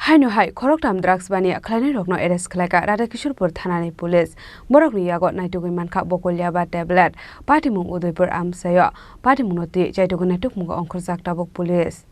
Haino hai Khoroktham drugs Baniya Khlainairokno arrest Khlaikha Radha Kishorepur Thanani police borokni yagot naitugui mankha bokolya ba tablet patimung Udaipur amsayo patimung noti jaitugui naitukmungo ongkhorjak tabuk police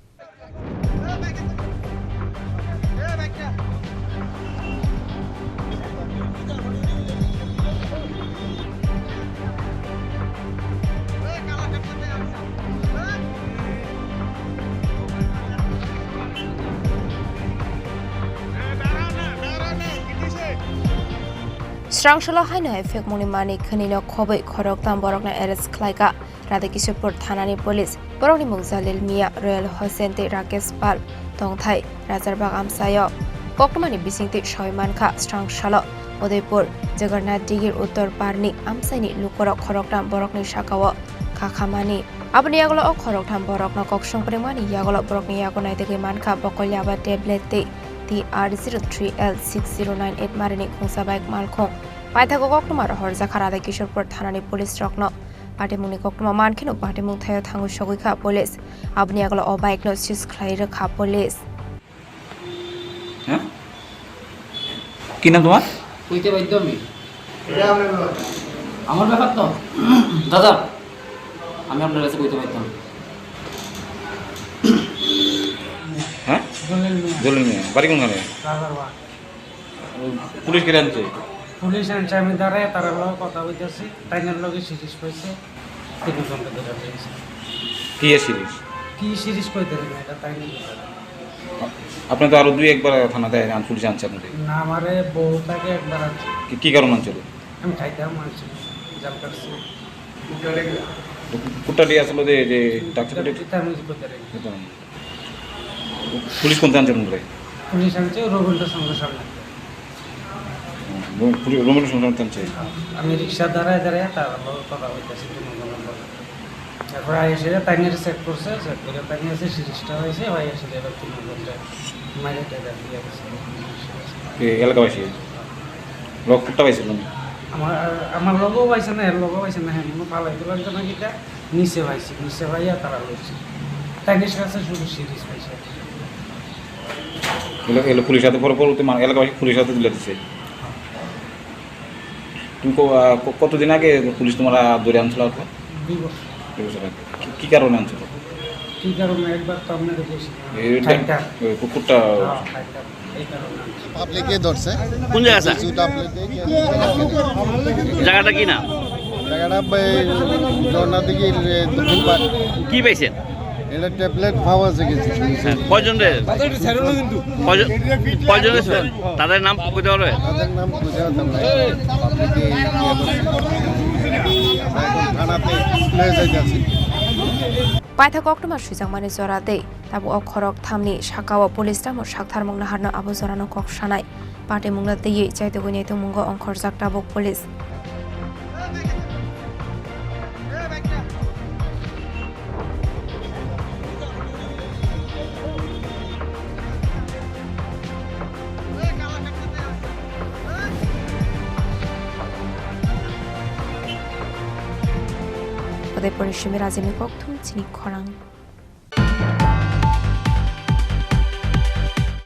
Strangshala Haino effect Munimani Kanino Kobe Khoroktham Borokna arrest Khlaikha Radha Kishorepur Thanani police Borokni Mugzalil Mia Royal Hosente Rakesh Pal Tongthai Razarbag Amsayo Kokmani Bisingti Shoimanka Strangshala Udaipur Jagannath Digir Uttar Parni Amsaini Lukorok Khoroktham Borokni Shakawa Kakhamani Abniyagolo o Khoroktham Borokna Kokshong Primani Yagolo Borokni Yagonai Degi Manka Bokolyaba Tablet TR03L6098 Marini Khungsabak Malkhong Paithago Koktumar Horza Radha Kishorepur Thanani police Rokno Patimuni Koktuma Mankino Patimung Thayo Thangu Shogika police Abniyagolo o bike no sis Khlaikha police কি নাম তোমার কইতে বাইতো আমি আমার ব্যাপার তো দাদা আমি আপনার কাছে কইতে বাইতাম হ্যাঁ জলিল মিয়া বাড়ি কোনখানে রাজারবাগ পুলিশ কে আনছে পুলিশ আনছে আমি দাঁড়ায় তার লগে কথা কইতেছি টাইনের লগে সিরিজ পাইছে তিন ঘন্টা ধরে পেয়েছে কি সিরিজ কি সিরিজ কইতে রে এটা টাইনের আপনি তো আরো দুই একবার থানাতে পুলিশ আনছে আপনাদের না আমারে বউটাকে একবার আছে কি কারণ আনছিল আমি খাইতাম মানছি জাল করছি কুট্টাটি আসলে যে ডাক্তার আমি কইতে রে পুলিশ কোনটা আনছে মনে হয় পুলিশ আনছে রবীন্দ্র সঙ্গে সামনে রোমেন সংক্রান্ত আনছে আমি রিক্সা দাঁড়ায় তার লগে কথা কইতেছি তিন ঘন্টা তারপর এসে টাইনের চেক করছে চেক করে টাইনে এসে সিরিজটা হয়েছে ভাই এসে এবার 3 ঘন্টা মাইলেটা দিয়ে গেছে এলাকাবাসী লোক কুট্টা পাইছিল আমার লগও পাইছে না এর লগও পাইছে না হ্যাঁ মনে পালাইতে লাগতো না কিটা নিচে পাইছি নিচে ভাইয়া তারা লইছে টাইনের কাছে শুধু সিরিজ পাইছে এলো পুলিশ হাতে পরবর্তী এলাকাবাসী পুলিশ হাতে তুলে দিচ্ছে তুমি কতদিন আগে পুলিশ তোমার ধরে আনছিল 2 বছর কি কারণে আনছিল কি কারণে একবার তো আপনাদের বলছি কুকুরটা পাবলিকে ধরছে কোন জায়গা স্যার জায়গাটা কি না জায়গাটা ঝর্ণা দিকে দক্ষিণ পার কি পাইছেন এটা ট্যাবলেট পাওয়া গেছে কয়জন রে কয়জন তাদের নাম কইতে পারবে তাদের নাম বুঝে হতাম না পাবলিকে থানাতে লয়ে যাইতেছি Paitha Koktumar Shujangmani Zorade Tabu o Khoroktham Shakawa police tamor Shakthar Mungna Harna Abu Zorano Kokshanai Party Mungla the Chaituguni to Mungo on Khorzak Tabuk police Udaipur Shimira Zimi Khoroktham Chini Khorang